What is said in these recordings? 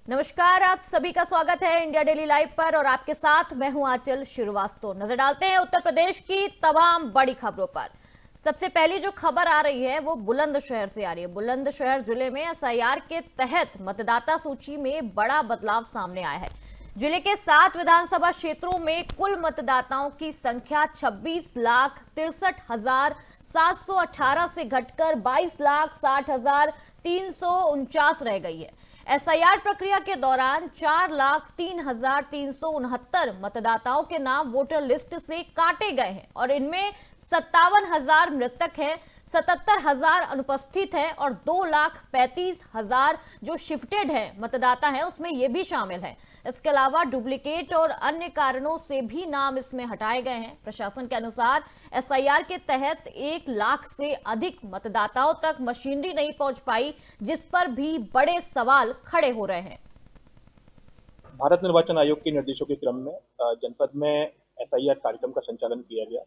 नमस्कार, आप सभी का स्वागत है इंडिया डेली लाइव पर और आपके साथ मैं हूं आंचल श्रीवास्तव। नजर डालते हैं उत्तर प्रदेश की तमाम बड़ी खबरों पर। सबसे पहली जो खबर आ रही है वो बुलंदशहर से आ रही है। बुलंदशहर जिले में एसआईआर के तहत मतदाता सूची में बड़ा बदलाव सामने आया है। जिले के 7 विधानसभा क्षेत्रों में कुल मतदाताओं की संख्या 26,63,718 से घटकर 22,60,349 रह गई है। एसआईआर प्रक्रिया के दौरान 4,03,369 मतदाताओं के नाम वोटर लिस्ट से काटे गए हैं और इनमें 57,000 मृतक हैं, 77,000 अनुपस्थित हैं और 2,35,000 जो शिफ्टेड है मतदाता हैं उसमें ये भी शामिल है। इसके अलावा डुप्लीकेट और अन्य कारणों से भी नाम इसमें हटाए गए हैं। प्रशासन के अनुसार एसआईआर के तहत 1 लाख से अधिक मतदाताओं तक मशीनरी नहीं पहुंच पाई, जिस पर भी बड़े सवाल खड़े हो रहे हैं। भारत निर्वाचन आयोग के निर्देशों के क्रम में जनपद में एसआईआर कार्यक्रम का संचालन किया गया,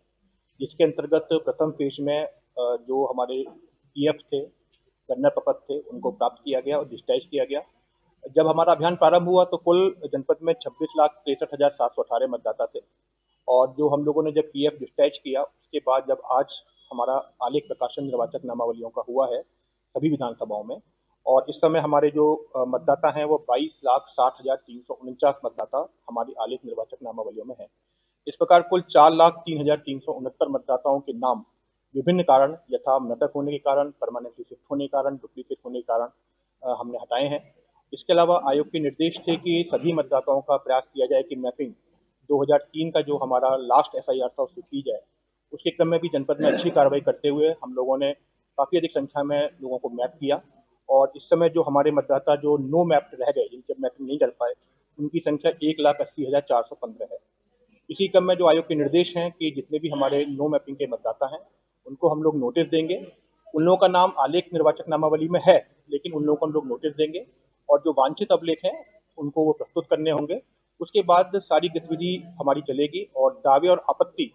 जिसके अंतर्गत प्रथम फेज में जो हमारे पीएफ थे, गन्ना प्रपत्र थे, उनको प्राप्त किया गया और डिजिटाइज किया गया। जब हमारा अभियान प्रारंभ हुआ तो कुल जनपद में 26,63,718 मतदाता थे और जो हम लोगों ने जब पीएफ डिजिटाइज किया उसके बाद जब आज हमारा आलेख प्रकाशन निर्वाचक नामावलियों का हुआ है सभी विधानसभाओं में, और इस समय हमारे जो मतदाता हैं वो 22,60,349 मतदाता हमारी आलेख निर्वाचक नामावलियों में है। इस प्रकार कुल 4,03,369 मतदाताओं के नाम विभिन्न कारण यथा मृतक होने के कारण, परमानेंटली शिफ्ट होने के कारण, डुप्लीकेट होने के कारण हमने हटाए हैं। इसके अलावा आयोग के निर्देश थे कि सभी मतदाताओं का प्रयास किया जाए कि मैपिंग 2003 का जो हमारा लास्ट एसआईआर था उससे की जाए। उसके क्रम में भी जनपद में अच्छी कार्रवाई करते हुए हम लोगों ने काफ़ी अधिक संख्या में लोगों को मैप किया और इस समय जो हमारे मतदाता जो नो मैप रह गए, जिनके मैपिंग नहीं कर पाए, उनकी संख्या 1,80,415 है। इसी क्रम में जो आयोग के निर्देश हैं कि जितने भी हमारे नो मैपिंग के मतदाता हैं उनको हम लोग नोटिस देंगे। उन लोगों का नाम आलेख निर्वाचक नामावली में है, लेकिन उन लोगों को हम लोग नोटिस देंगे और जो वांछित अभिलेख हैं उनको वो प्रस्तुत करने होंगे। उसके बाद सारी गतिविधि हमारी चलेगी और दावे और आपत्ति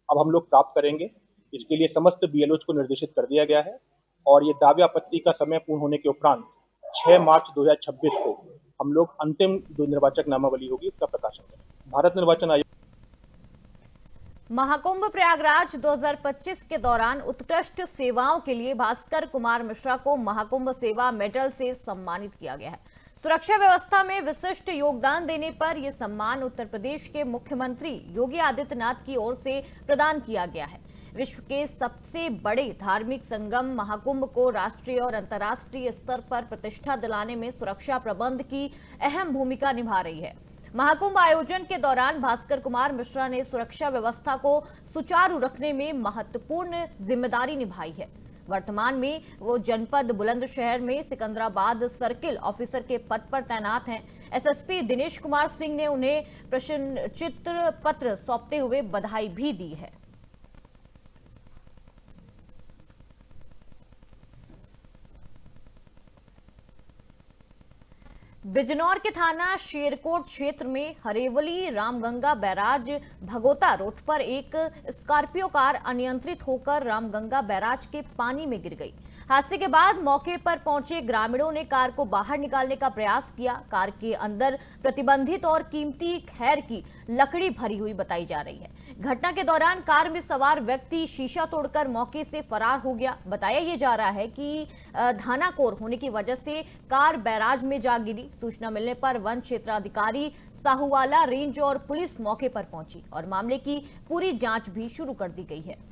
अब हम लोग प्राप्त करेंगे। इसके लिए समस्त बीएलओज को निर्देशित कर दिया गया है और ये दावे आपत्ति का समय पूर्ण होने के उपरांत 6 मार्च 2026 को हम लोग अंतिम जो निर्वाचक नामावली होगी उसका प्रकाशन करेंगे। भारत निर्वाचन आयोग महाकुंभ प्रयागराज 2025 के दौरान उत्कृष्ट सेवाओं के लिए भास्कर कुमार मिश्रा को महाकुंभ सेवा मेडल से सम्मानित किया गया है। सुरक्षा व्यवस्था में विशिष्ट योगदान देने पर यह सम्मान उत्तर प्रदेश के मुख्यमंत्री योगी आदित्यनाथ की ओर से प्रदान किया गया है। विश्व के सबसे बड़े धार्मिक संगम महाकुंभ को राष्ट्रीय और अंतर्राष्ट्रीय स्तर पर प्रतिष्ठा दिलाने में सुरक्षा प्रबंध की अहम भूमिका निभा रही है। महाकुंभ आयोजन के दौरान भास्कर कुमार मिश्रा ने सुरक्षा व्यवस्था को सुचारू रखने में महत्वपूर्ण जिम्मेदारी निभाई है। वर्तमान में वो जनपद बुलंदशहर में सिकंदराबाद सर्किल ऑफिसर के पद पर तैनात हैं। एसएसपी दिनेश कुमार सिंह ने उन्हें प्रशस्ति पत्र सौंपते हुए बधाई भी दी है। बिजनौर के थाना शेरकोट क्षेत्र में हरेवली रामगंगा बैराज भगोता रोड पर एक स्कॉर्पियो कार अनियंत्रित होकर रामगंगा बैराज के पानी में गिर गई। हादसे के बाद मौके पर पहुंचे ग्रामीणों ने कार को बाहर निकालने का प्रयास किया। कार के अंदर प्रतिबंधित और कीमती खैर की लकड़ी भरी हुई बताई जा रही है। घटना के दौरान कार में सवार व्यक्ति शीशा तोड़कर मौके से फरार हो गया। बताया यह जा रहा है कि धानाकोर होने की वजह से कार बैराज में जा गिरी। सूचना मिलने पर वन क्षेत्राधिकारी साहूवाला रेंज और पुलिस मौके पर पहुंची और मामले की पूरी जांच भी शुरू कर दी गई है।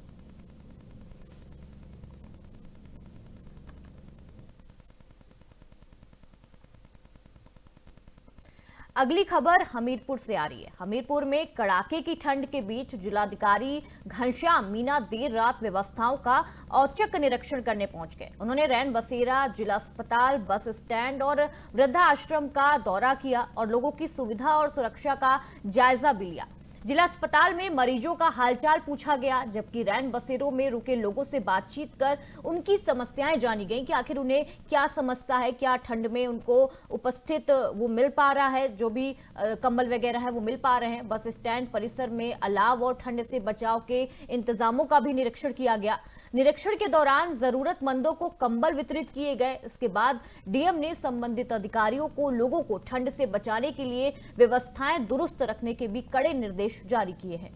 अगली खबर हमीरपुर से आ रही है। हमीरपुर में कड़ाके की ठंड के बीच जिलाधिकारी घनश्याम मीना देर रात व्यवस्थाओं का औचक निरीक्षण करने पहुंच गए। उन्होंने रैन बसेरा, जिला अस्पताल, बस स्टैंड और वृद्धाश्रम का दौरा किया और लोगों की सुविधा और सुरक्षा का जायजा भी लिया। जिला अस्पताल में मरीजों का हालचाल पूछा गया, जबकि रैन बसेरों में रुके लोगों से बातचीत कर उनकी समस्याएं जानी गई कि आखिर उन्हें क्या समस्या है, क्या ठंड में उनको उपस्थित वो मिल पा रहा है, जो भी कंबल वगैरह है वो मिल पा रहे हैं। बस स्टैंड परिसर में अलाव और ठंड से बचाव के इंतजामों का भी निरीक्षण किया गया। निरीक्षण के दौरान जरूरतमंदों को कंबल वितरित किए गए। इसके बाद डीएम ने संबंधित अधिकारियों को लोगों को ठंड से बचाने के लिए व्यवस्थाएं दुरुस्त रखने के भी कड़े निर्देश जारी किए हैं।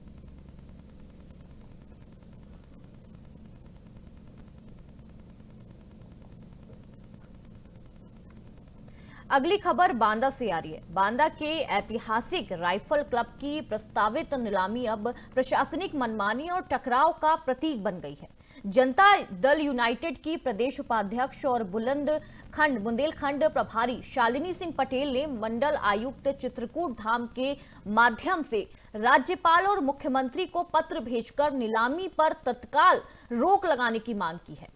अगली खबर बांदा से आ रही है। बांदा के ऐतिहासिक राइफल क्लब की प्रस्तावित नीलामी अब प्रशासनिक मनमानी और टकराव का प्रतीक बन गई है। जनता दल यूनाइटेड की प्रदेश उपाध्यक्ष और बुंदेलखंड प्रभारी शालिनी सिंह पटेल ने मंडल आयुक्त चित्रकूट धाम के माध्यम से राज्यपाल और मुख्यमंत्री को पत्र भेजकर नीलामी पर तत्काल रोक लगाने की मांग की है।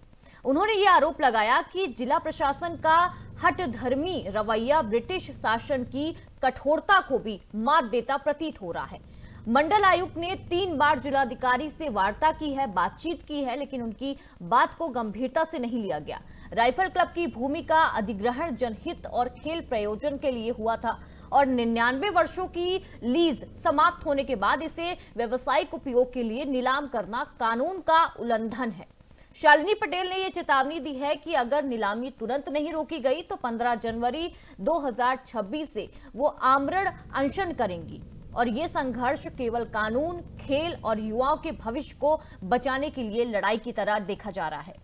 उन्होंने ये आरोप लगाया कि जिला प्रशासन का हठधर्मी रवैया ब्रिटिश शासन की कठोरता को भी मात देता प्रतीत हो रहा है। मंडल आयुक्त ने 3 बार जिलाधिकारी से वार्ता की है, बातचीत की है, लेकिन उनकी बात को गंभीरता से नहीं लिया गया। राइफल क्लब की भूमि का अधिग्रहण जनहित और खेल प्रयोजन के लिए हुआ था और 99 वर्षों की लीज समाप्त होने के बाद इसे व्यावसायिक उपयोग के लिए नीलाम करना कानून का उल्लंघन है। शालिनी पटेल ने यह चेतावनी दी है कि अगर नीलामी तुरंत नहीं रोकी गई तो 15 जनवरी 2026 से वो आमरण अनशन करेंगी और ये संघर्ष केवल कानून, खेल और युवाओं के भविष्य को बचाने के लिए लड़ाई की तरह देखा जा रहा है।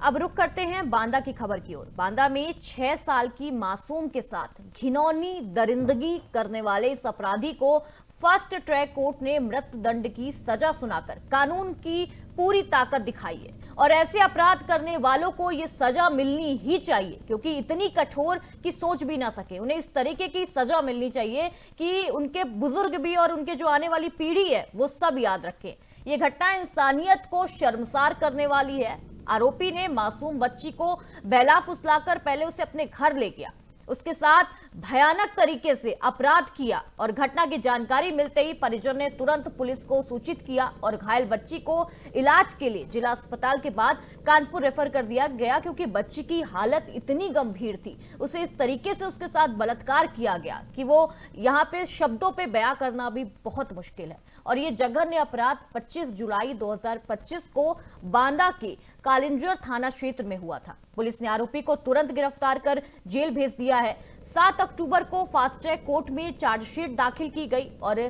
अब रुक करते हैं बांदा की खबर की ओर। बांदा में 6 साल की मासूम के साथ घिनौनी दरिंदगी करने वाले इस अपराधी को फास्ट ट्रैक कोर्ट ने मृत्युदंड की सजा सुनाकर कानून की पूरी ताकत दिखाई है और ऐसे अपराध करने वालों को ये सजा मिलनी ही चाहिए, क्योंकि इतनी कठोर कि सोच भी ना सके। उन्हें इस तरीके की सजा मिलनी चाहिए कि उनके बुजुर्ग भी और उनके जो आने वाली पीढ़ी है वो सब याद रखें। ये घटना इंसानियत को शर्मसार करने वाली है। आरोपी ने मासूम बच्ची को बहला फुसलाकर पहले उसे अपने घर ले गया, उसके साथ भयानक तरीके से अपराध किया और घटना की जानकारी मिलते ही परिजन ने तुरंत पुलिस को सूचित किया और घायल बच्ची को इलाज के लिए जिला अस्पताल के बाद कानपुर रेफर कर दिया गया, क्योंकि बच्ची की हालत इतनी गंभीर थी, उसे इस तरीके से उसके साथ बलात्कार किया गया कि वो यहाँ पे शब्दों पे बयां करना भी बहुत मुश्किल है। और ये जघन्य अपराध 25 जुलाई 2025 को बांदा के कालिंजर थाना क्षेत्र में हुआ था। पुलिस ने आरोपी को तुरंत गिरफ्तार कर जेल भेज दिया है। 7 अक्टूबर को फास्ट ट्रैक कोर्ट में चार्जशीट दाखिल की गई और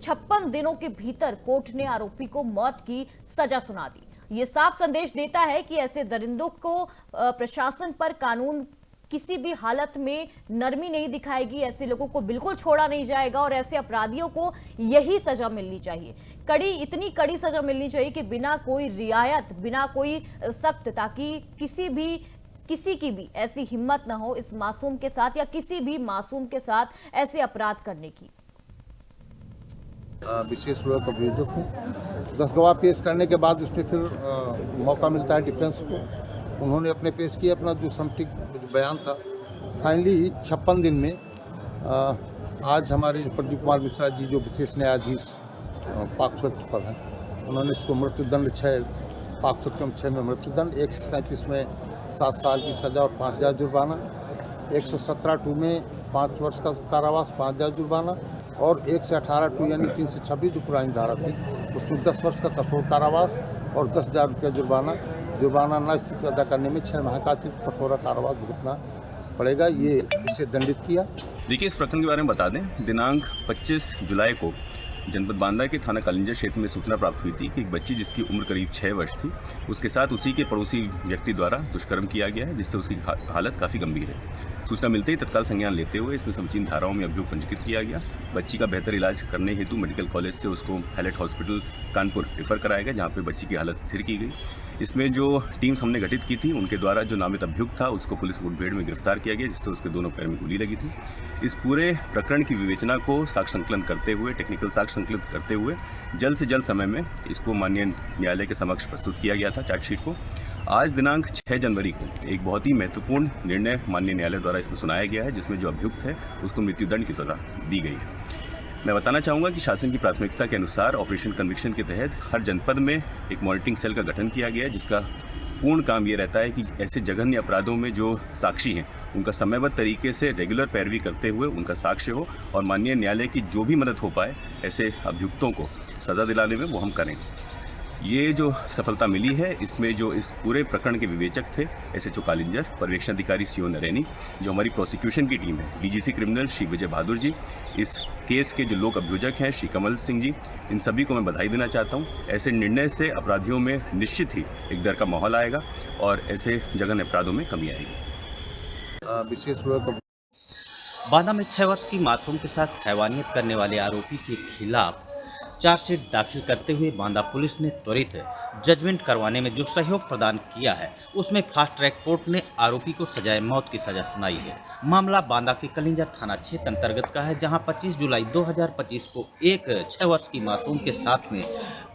56 दिनों के भीतर कोर्ट ने आरोपी को मौत की सजा सुना दी। ये साफ संदेश देता है कि ऐसे दरिंदों को प्रशासन पर कानून किसी भी हालत में नरमी नहीं दिखाएगी, ऐसे लोगों को बिल्कुल छोड़ा नहीं जाएगा और ऐसे अपराधियों को यही सजा मिलनी चाहिए। इतनी कड़ी सजा मिलनी चाहिए कि बिना कोई रियायत, बिना कोई सख्त, ताकि किसी की भी ऐसी हिम्मत ना हो इस मासूम के साथ या किसी भी मासूम के साथ ऐसे अपराध करने की। विशेष रूप से अभियुक्त हूँ। 10 गवाह पेश करने के बाद उसमें फिर मौका मिलता है डिफेंस को। उन्होंने अपने पेश किया अपना जो समथिक बयान था। फाइनली 56 दिन में आज हमारे प्रदीप कुमार मिश्रा जी जो विशेष न्यायाधीश पॉक्सो पर हैं, उन्होंने इसको मृत्युदंड 6 पॉक्सो क्रम 6 में मृत्युदंड, 137 में 7 साल की सजा और 5000 जुर्माना, 117(2) में 5 वर्ष का कारावास, 5000 जुर्माना और 1 से 18(2) यानी 3 से 26 जो पुरानी धारा थी उसमें 10 वर्ष का कठोर कारावास और 10,000 रुपया जुर्माना न स्थित अदा करने में 6 माह का अतिरिक्त कठोर कारावास भुगतना पड़ेगा। ये इसे दंडित किया। देखिए, इस प्रकरण के बारे में बता दें, दिनांक 25 जुलाई को जनपद बांदा के थाना कालिंजर क्षेत्र में सूचना प्राप्त हुई थी कि एक बच्ची जिसकी उम्र करीब 6 वर्ष थी, उसके साथ उसी के पड़ोसी व्यक्ति द्वारा दुष्कर्म किया गया है, जिससे उसकी हालत काफ़ी गंभीर है। सूचना मिलते ही तत्काल संज्ञान लेते हुए इसमें समुचित धाराओं में अभियोग पंजीकृत किया गया। बच्ची का बेहतर इलाज करने हेतु मेडिकल कॉलेज से उसको हैलेट हॉस्पिटल कानपुर रेफर कराया गया, जहाँ पर बच्ची की हालत स्थिर की गई। इसमें जो टीम्स हमने गठित की थी उनके द्वारा जो नामित अभियुक्त था उसको पुलिस मुठभेड़ में गिरफ्तार किया गया, जिससे उसके दोनों पैर में गोली लगी थी। इस पूरे प्रकरण की विवेचना को साक्ष्य संकलन करते हुए, टेक्निकल साक्ष्य संकलित करते हुए जल्द से जल्द समय में इसको माननीय न्यायालय के समक्ष प्रस्तुत किया गया था चार्जशीट को। आज दिनांक 6 जनवरी को एक बहुत ही महत्वपूर्ण निर्णय माननीय न्यायालय द्वारा इसमें सुनाया गया है, जिसमें जो अभियुक्त है उसको मृत्युदंड की सजा दी गई है। मैं बताना चाहूँगा कि शासन की प्राथमिकता के अनुसार ऑपरेशन कन्विक्शन के तहत हर जनपद में एक मॉनिटरिंग सेल का गठन किया गया है, जिसका पूर्ण काम ये रहता है कि ऐसे जघन्य अपराधों में जो साक्षी हैं उनका समयबद्ध तरीके से रेगुलर पैरवी करते हुए उनका साक्ष्य हो और माननीय न्यायालय की जो भी मदद हो पाए ऐसे अभियुक्तों को सज़ा दिलाने में वो हम करें। ये जो सफलता मिली है इसमें जो इस पूरे प्रकरण के विवेचक थे एसएचओ कालिंजर, पर्यवेक्षण अधिकारी सीओ नरैनी, जो हमारी प्रोसिक्यूशन की टीम है डीजीसी क्रिमिनल श्री विजय बहादुर जी, इस केस के जो लोक अभियोजक हैं श्री कमल सिंह जी, इन सभी को मैं बधाई देना चाहता हूँ। ऐसे निर्णय से अपराधियों में निश्चित ही एक डर का माहौल आएगा और ऐसे जघन्य अपराधों में कमी आएगी। विशेष रूप बांदा में 6 वर्ष की मासूम के साथ हैवानियत करने वाले आरोपी के खिलाफ चार्जशीट दाखिल करते हुए बांदा पुलिस ने त्वरित जजमेंट करवाने में जो सहयोग प्रदान किया है उसमें फास्ट ट्रैक कोर्ट ने आरोपी को सजाए मौत की सजा सुनाई है। मामला बांदा के कलिंजर थाना क्षेत्र अंतर्गत का है, जहां 25 जुलाई 2025 को एक 6 वर्ष की मासूम के साथ में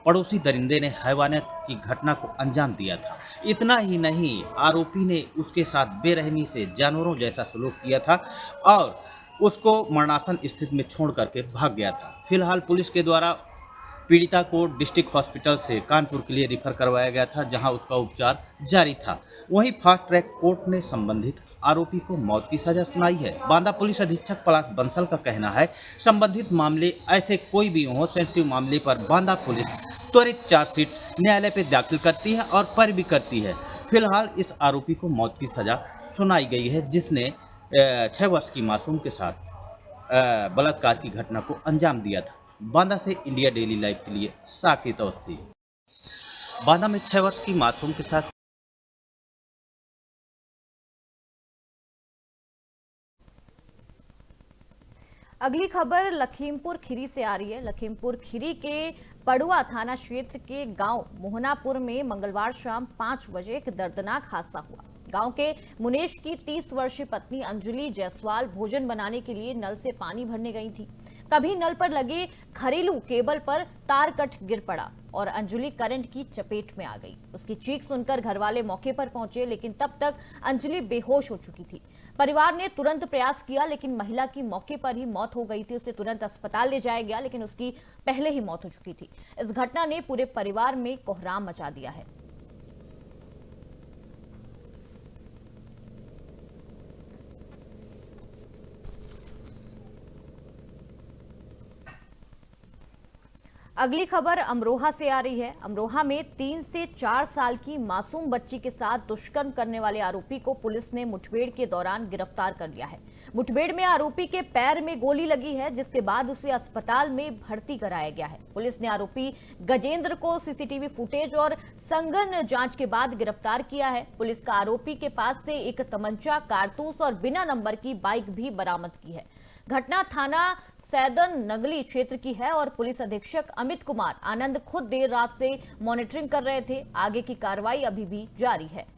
पड़ोसी दरिंदे ने हैवानियत की घटना को अंजाम दिया था। इतना ही नहीं, आरोपी ने उसके साथ बेरहमी से जानवरों जैसा सलूक किया था और उसको मरणासन स्थिति में छोड़ करके भाग गया था। फिलहाल पुलिस के द्वारा पीड़िता को डिस्ट्रिक्ट हॉस्पिटल से कानपुर के लिए रिफर करवाया गया था, जहां उसका उपचार जारी था। वहीं फास्ट ट्रैक कोर्ट ने संबंधित आरोपी को मौत की सजा सुनाई है। बांदा पुलिस अधीक्षक पलाश बंसल का कहना है, संबंधित मामले ऐसे कोई भी हो, सेंसिटिव मामले पर बांदा पुलिस त्वरित चार्जशीट न्यायालय पे दाखिल करती है और पैरवी करती है। फिलहाल इस आरोपी को मौत की सजा सुनाई गई है, जिसने 6 वर्ष की मासूम के साथ बलात्कार की घटना को अंजाम दिया था। बांदा से इंडिया डेली लाइव के लिए साकेत अवस्थी। बांदा में 6 वर्ष की मासूम के साथ अगली खबर लखीमपुर खीरी से आ रही है। लखीमपुर खीरी के पड़ुआ थाना क्षेत्र के गांव मोहनापुर में मंगलवार शाम 5 बजे एक दर्दनाक हादसा हुआ। गांव के मुनेश की 30 वर्षीय पत्नी अंजलि जायसवाल भोजन बनाने के लिए नल से पानी भरने गई थी। तभी नल पर लगे घरेलू केबल पर तार कट गिर पड़ा और अंजलि करंट की चपेट में आ गई। उसकी चीख सुनकर घरवाले मौके पर पहुंचे, लेकिन तब तक अंजलि बेहोश हो चुकी थी। परिवार ने तुरंत प्रयास किया, लेकिन महिला की मौके पर ही मौत हो गई थी। उसे तुरंत अस्पताल ले जाया गया, लेकिन उसकी पहले ही मौत हो चुकी थी। इस घटना ने पूरे परिवार में कोहराम मचा दिया है। अगली खबर अमरोहा से आ रही है। अमरोहा में 3 से 4 साल की मासूम बच्ची के साथ दुष्कर्म करने वाले आरोपी को पुलिस ने मुठभेड़ के दौरान गिरफ्तार कर लिया है। मुठभेड़ में आरोपी के पैर में गोली लगी है, जिसके बाद उसे अस्पताल में भर्ती कराया गया है। पुलिस ने आरोपी गजेंद्र को सीसीटीवी फुटेज और संगन जांच के बाद गिरफ्तार किया है। पुलिस का आरोपी के पास से एक तमंचा, कारतूस और बिना नंबर की बाइक भी बरामद की है। घटना थाना सैदन नगली क्षेत्र की है और पुलिस अधीक्षक अमित कुमार आनंद खुद देर रात से मॉनिटरिंग कर रहे थे। आगे की कार्रवाई अभी भी जारी है।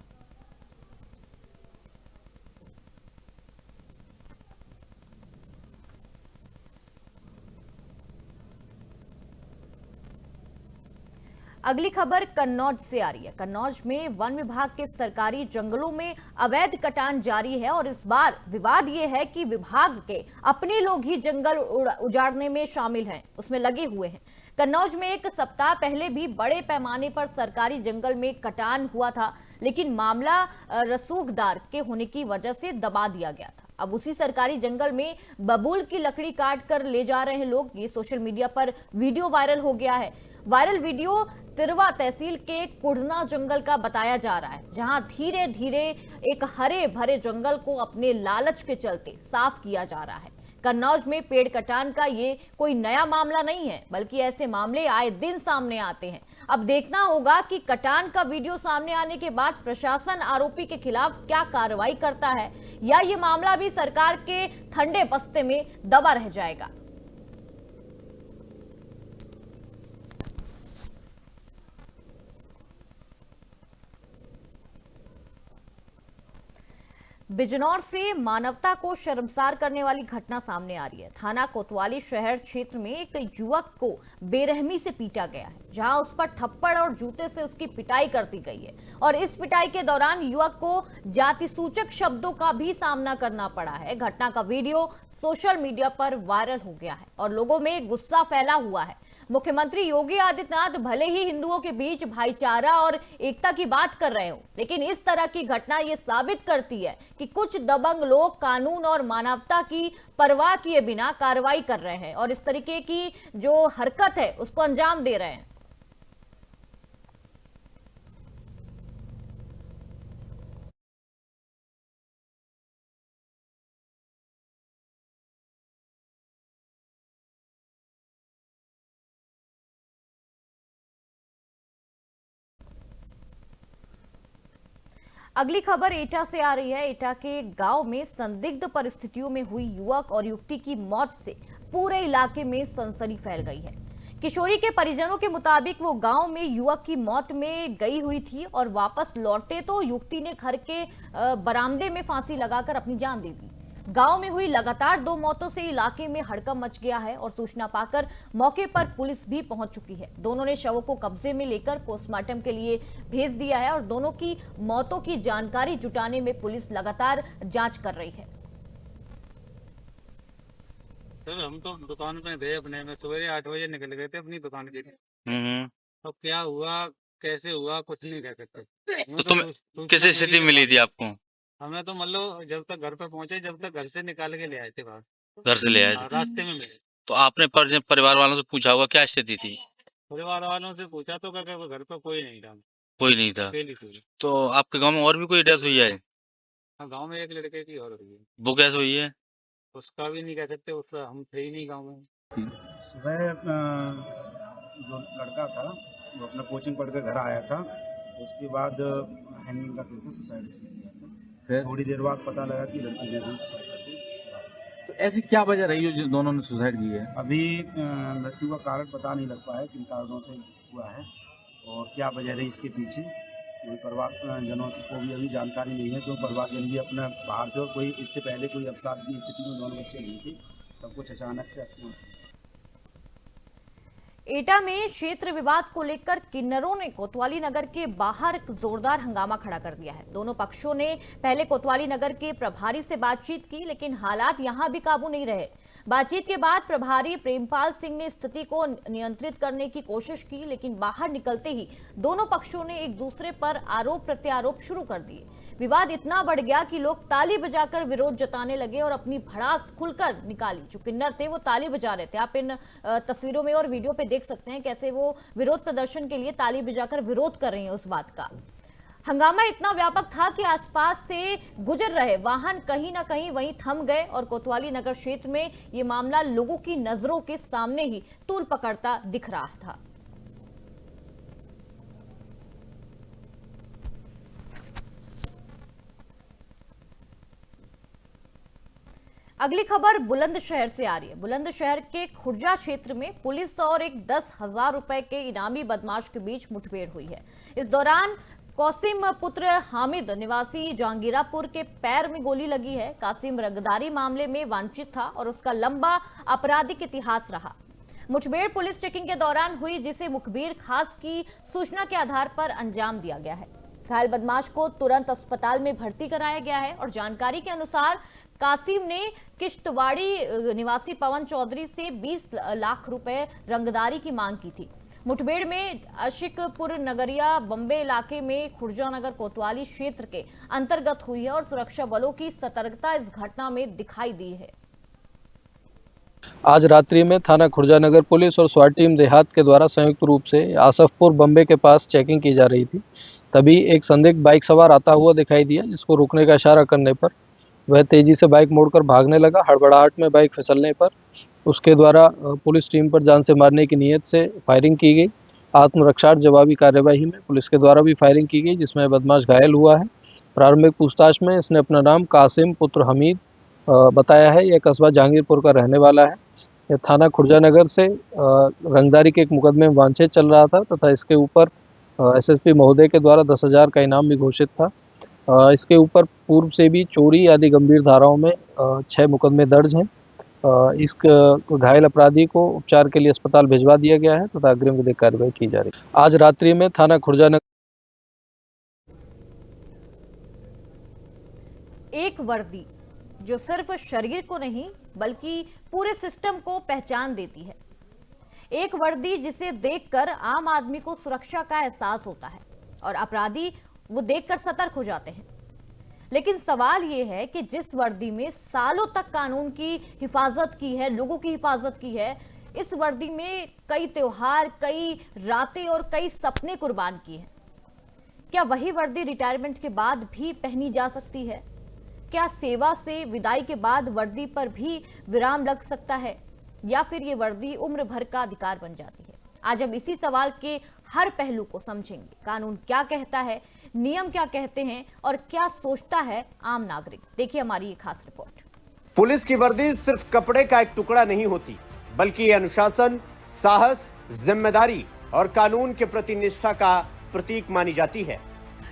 अगली खबर कन्नौज से आ रही है। कन्नौज में वन विभाग के सरकारी जंगलों में अवैध कटान जारी है और इस बार विवाद ये है कि विभाग के अपने लोग ही जंगल उजाड़ने में शामिल हैं, उसमें लगे हुए हैं। कन्नौज में एक सप्ताह पहले भी बड़े पैमाने पर सरकारी जंगल में कटान हुआ था, लेकिन मामला रसूखदार के होने की वजह से दबा दिया गया था। अब उसी सरकारी जंगल में बबूल की लकड़ी काट कर ले जा रहे हैं लोग। ये सोशल मीडिया पर वीडियो वायरल हो गया है। वायरल वीडियो तिरवा तहसील के कुड़ना जंगल का बताया जा रहा है, जहां धीरे धीरे एक हरे भरे जंगल को अपने लालच के चलते साफ किया जा रहा है। कन्नौज में पेड़ कटान का ये कोई नया मामला नहीं है, बल्कि ऐसे मामले आए दिन सामने आते हैं। अब देखना होगा कि कटान का वीडियो सामने आने के बाद प्रशासन आरोपी के खिलाफ क्या कार्रवाई करता है, या ये मामला भी सरकार के ठंडे बस्ते में दबा रह जाएगा। बिजनौर से मानवता को शर्मसार करने वाली घटना सामने आ रही है। थाना कोतवाली शहर क्षेत्र में एक युवक को बेरहमी से पीटा गया है, जहां उस पर थप्पड़ और जूते से उसकी पिटाई कर दी गई है और इस पिटाई के दौरान युवक को जाति सूचक शब्दों का भी सामना करना पड़ा है। घटना का वीडियो सोशल मीडिया पर वायरल हो गया है और लोगों में गुस्सा फैला हुआ है। मुख्यमंत्री योगी आदित्यनाथ भले ही हिंदुओं के बीच भाईचारा और एकता की बात कर रहे हो, लेकिन इस तरह की घटना ये साबित करती है कि कुछ दबंग लोग कानून और मानवता की परवाह किए बिना कार्रवाई कर रहे हैं और इस तरीके की जो हरकत है उसको अंजाम दे रहे हैं। अगली खबर एटा से आ रही है। एटा के गांव में संदिग्ध परिस्थितियों में हुई युवक और युवती की मौत से पूरे इलाके में सनसनी फैल गई है। किशोरी के परिजनों के मुताबिक वो गांव में युवक की मौत में गई हुई थी और वापस लौटे तो युवती ने घर के बरामदे में फांसी लगाकर अपनी जान दे दी। गांव में हुई लगातार 2 मौतों से इलाके में हड़कंप मच गया है और सूचना पाकर मौके पर पुलिस भी पहुंच चुकी है। दोनों ने शवों को कब्जे में लेकर पोस्टमार्टम के लिए भेज दिया है और दोनों की मौतों की जानकारी जुटाने में पुलिस लगातार जांच कर रही है। सर हम तो दुकान में थे अपने में, सवेरे 8 बजे निकल गए थे अपनी दुकान के लिए। तो क्या हुआ कैसे हुआ कुछ नहीं कह सकते। तो किस स्थिति मिली थी आपको? हमें तो मतलब जब तक घर पे पहुंचे, जब तक घर से निकाल के ले आए थे बाहर। घर से ले आए थे? रास्ते में मिले। तो आपने परिवार वालों से पूछा होगा क्या स्थिति थी? परिवार वालों से पूछा तो क्या घर पे कोई नहीं था। कोई नहीं था। अकेली थी। तो आपके गांव में और भी कोई डेथ हुई है? हाँ, गाँव में एक लड़के की और हुई है। वो कैसे हुई है? उसका भी नहीं कह सकते, उसका हम थे ही नहीं गाँव में। सुबह जो लड़का था वो अपना कोचिंग पढ़ के घर आया था। उसके बाद हैंगिंग का केस है, सुसाइड किया था। फिर थोड़ी देर बाद पता लगा कि लड़की ने भी सुसाइड कर दी। तो ऐसी क्या वजह रही है जो दोनों ने सुसाइड की है? अभी मृत्यु का कारण पता नहीं लग पाया किन कारणों से हुआ है और क्या वजह रही इसके पीछे। कोई परिवार जनों को भी अभी जानकारी नहीं है, क्योंकि परिवार जन भी अपना बाहर थे। कोई इससे पहले कोई अवसाद की स्थिति में दोनों बच्चे नहीं थे, सब कुछ अचानक से अकस्मात। एटा में क्षेत्र विवाद को लेकर किन्नरों ने कोतवाली नगर के बाहर जोरदार हंगामा खड़ा कर दिया है। दोनों पक्षों ने पहले कोतवाली नगर के प्रभारी से बातचीत की, लेकिन हालात यहां भी काबू नहीं रहे। बातचीत के बाद प्रभारी प्रेमपाल सिंह ने स्थिति को नियंत्रित करने की कोशिश की, लेकिन बाहर निकलते ही दोनों पक्षों ने एक दूसरे पर आरोप प्रत्यारोप शुरू कर दिए। विवाद इतना बढ़ गया कि लोग ताली बजाकर विरोध जताने लगे और अपनी भड़ास खुलकर निकाली। जो किन्नर थे वो ताली बजा रहे थे। आप इन तस्वीरों में और वीडियो पे देख सकते हैं कैसे वो विरोध प्रदर्शन के लिए ताली बजाकर विरोध कर रही हैं उस बात का। हंगामा इतना व्यापक था कि आसपास से गुजर रहे वाहन कहीं ना कहीं वहीं थम गए और कोतवाली नगर क्षेत्र में ये मामला लोगों की नजरों के सामने ही तूल पकड़ता दिख रहा था। अगली खबर बुलंदशहर से आ रही है। बुलंदशहर के खुर्जा क्षेत्र में पुलिस और एक 10,000 रुपए के इनामी बदमाश के बीच मुठभेड़ हुई है। इस दौरान कासिम पुत्र हामिद निवासी जहांगीरापुर के पैर में गोली लगी है। कासिम रंगदारी मामले में वांछित था और उसका लंबा आपराधिक इतिहास रहा। मुठभेड़ पुलिस चेकिंग के दौरान हुई, जिसे मुखबिर खास की सूचना के आधार पर अंजाम दिया गया है। घायल बदमाश को तुरंत अस्पताल में भर्ती कराया गया है और जानकारी के अनुसार कासिम ने किश्तवाड़ी निवासी पवन चौधरी से 20 लाख रुपए रंगदारी की मांग की थी। मुठभेड़ में अशिकपुर नगरिया बम्बे इलाके में खुर्जा नगर कोतवाली क्षेत्र के अंतर्गत हुई है और सुरक्षा बलों की सतर्कता इस घटना में दिखाई दी है। आज रात्रि में थाना खुर्जा नगर पुलिस और स्वाट टीम देहात के द्वारा संयुक्त रूप से आसफपुर बम्बे के पास चेकिंग की जा रही थी। तभी एक संदिग्ध बाइक सवार आता हुआ दिखाई दिया, जिसको रोकने का इशारा करने पर वह तेजी से बाइक मोड़कर भागने लगा। हड़बड़ाहट में बाइक फिसलने पर उसके द्वारा पुलिस टीम पर जान से मारने की नीयत से फायरिंग की गई। आत्मरक्षार्थ जवाबी कार्यवाही में पुलिस के द्वारा भी फायरिंग की गई, जिसमें बदमाश घायल हुआ है। प्रारंभिक पूछताछ में इसने अपना नाम कासिम पुत्र हमीद बताया है। यह कस्बा जहांगीरपुर का रहने वाला है। यह थाना खुर्जा नगर से रंगदारी के एक मुकदमे में वांछित चल रहा था तथा इसके ऊपर एसएसपी महोदय के द्वारा 10,000 का इनाम भी घोषित था। इसके ऊपर पूर्व से भी चोरी आदि गंभीर धाराओं में 6 मुकदमे दर्ज हैं। इस घायल अपराधी को उपचार के लिए अस्पताल भिजवा दिया गया है तथा अग्रिम विधिक कार्रवाई की जा रही है। आज रात्रि में थाना खुर्जा नगर एक वर्दी जो सिर्फ शरीर को नहीं बल्कि पूरे सिस्टम को पहचान देती है। एक वर्दी जिसे देखकर आम आदमी को सुरक्षा का एहसास होता है और अपराधी वो देखकर सतर्क हो जाते हैं। लेकिन सवाल ये है कि जिस वर्दी में सालों तक कानून की हिफाजत की है, लोगों की हिफाजत की है, इस वर्दी में कई त्योहार, कई रातें और कई सपने कुर्बान किए हैं, क्या वही वर्दी रिटायरमेंट के बाद भी पहनी जा सकती है? क्या सेवा से विदाई के बाद वर्दी पर भी विराम लग सकता है, या फिर ये वर्दी उम्र भर का अधिकार बन जाती है? आज हम इसी सवाल के हर पहलू को समझेंगे। कानून क्या कहता है, नियम क्या कहते हैं और क्या सोचता है आम नागरिक। देखिए हमारी ये खास रिपोर्ट। पुलिस की वर्दी सिर्फ कपड़े का एक टुकड़ा नहीं होती, बल्कि ये अनुशासन, साहस, जिम्मेदारी और कानून के प्रति निष्ठा का प्रतीक मानी जाती है।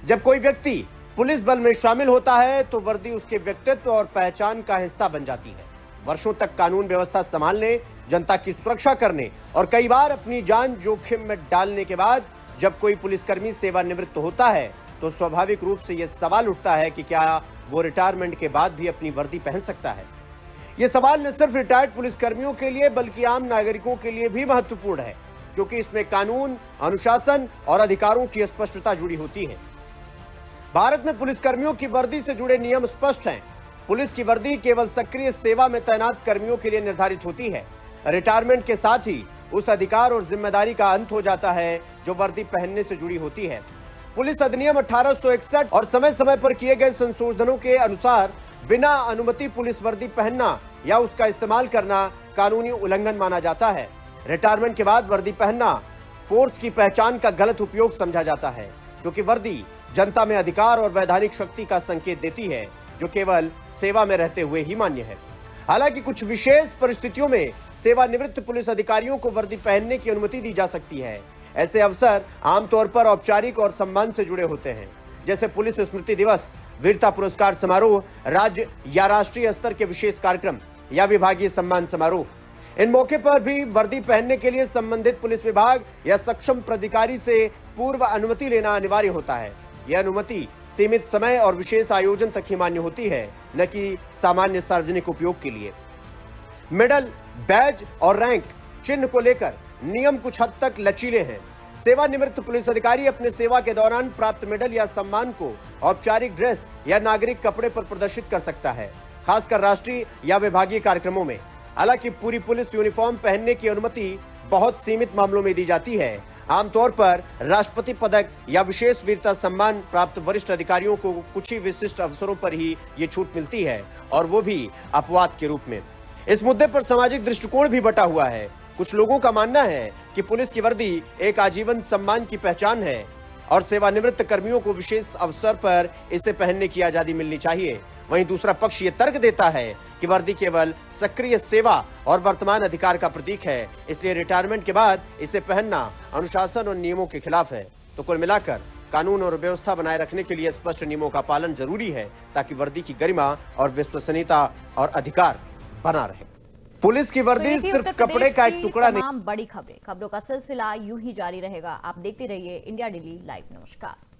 जब कोई व्यक्ति पुलिस बल में शामिल होता है तो वर्दी उसके व्यक्तित्व और पहचान का हिस्सा बन जाती है। वर्षों तक कानून व्यवस्था संभालने, जनता की सुरक्षा करने और कई बार अपनी जान जोखिम में डालने के बाद जब कोई पुलिसकर्मी सेवानिवृत्त होता है तो स्वाभाविक रूप से यह सवाल उठता है कि क्या वो रिटायरमेंट के बाद भी अपनी वर्दी पहन सकता है। यह सवाल न सिर्फ रिटायर्ड पुलिसकर्मियों के लिए बल्कि आम नागरिकों के लिए भी महत्वपूर्ण है, क्योंकि इसमें कानून, अनुशासन और अधिकारों की स्पष्टता जुड़ी होती है। भारत में पुलिसकर्मियों की वर्दी से जुड़े नियम स्पष्ट हैं। पुलिस की वर्दी केवल सक्रिय सेवा में तैनात कर्मियों के लिए निर्धारित होती है। रिटायरमेंट के साथ ही उस अधिकार और जिम्मेदारी का अंत हो जाता है जो वर्दी पहनने से जुड़ी होती है। पुलिस अधिनियम 1861 और समय समय पर किए गए संशोधनों के अनुसार बिना अनुमति पुलिस वर्दी पहनना या उसका इस्तेमाल करना कानूनी उल्लंघन माना जाता है। रिटायरमेंट के बाद वर्दी पहनना फोर्स की पहचान का गलत उपयोग समझा जाता है, क्योंकि वर्दी जनता में अधिकार और वैधानिक शक्ति का संकेत देती है, जो केवल सेवा में रहते हुए ही मान्य है। हालांकि कुछ विशेष परिस्थितियों में सेवानिवृत्त पुलिस अधिकारियों को वर्दी पहनने की अनुमति दी जा सकती है। ऐसे अवसर आमतौर पर औपचारिक और सम्मान से जुड़े होते हैं, जैसे पुलिस स्मृति दिवस, वीरता पुरस्कार समारोह, राज्य या राष्ट्रीय स्तर के विशेष कार्यक्रम या विभागीय सम्मान समारोह। इन मौके पर भी वर्दी पहनने के लिए संबंधित पुलिस विभाग या सक्षम प्राधिकारी से पूर्व अनुमति लेना अनिवार्य होता है। यह अनुमति सीमित समय और विशेष आयोजन तक ही मान्य होती है, न कि सामान्य सार्वजनिक उपयोग के लिए। मेडल, बैज और रैंक चिन्ह को लेकर नियम कुछ हद तक लचीले हैं। सेवानिवृत्त पुलिस अधिकारी अपने सेवा के दौरान प्राप्त मेडल या सम्मान को औपचारिक ड्रेस या नागरिक कपड़े पर प्रदर्शित कर सकता है, खासकर राष्ट्रीय या विभागीय कार्यक्रमों में। हालांकि पूरी पुलिस यूनिफॉर्म पहनने की अनुमति बहुत सीमित मामलों में दी जाती है। आमतौर पर राष्ट्रपति पदक या विशेष वीरता सम्मान प्राप्त वरिष्ठ अधिकारियों को कुछ ही विशिष्ट अवसरों पर ही ये छूट मिलती है, और वो भी अपवाद के रूप में। इस मुद्दे पर सामाजिक दृष्टिकोण भी बटा हुआ है। कुछ लोगों का मानना है कि पुलिस की वर्दी एक आजीवन सम्मान की पहचान है और सेवानिवृत्त कर्मियों को विशेष अवसर पर इसे पहनने की आजादी मिलनी चाहिए। वहीं दूसरा पक्ष ये तर्क देता है कि वर्दी केवल सक्रिय सेवा और वर्तमान अधिकार का प्रतीक है, इसलिए रिटायरमेंट के बाद इसे पहनना अनुशासन और नियमों के खिलाफ है। तो कुल मिलाकर कानून और व्यवस्था बनाए रखने के लिए स्पष्ट नियमों का पालन जरूरी है, ताकि वर्दी की गरिमा और विश्वसनीयता और अधिकार बना रहे। पुलिस की वर्दी सिर्फ कपड़े का एक टुकड़ा नहीं। बड़ी खबरों का सिलसिला यूं ही जारी रहेगा। आप देखते रहिए इंडिया डेली लाइव। नमस्कार।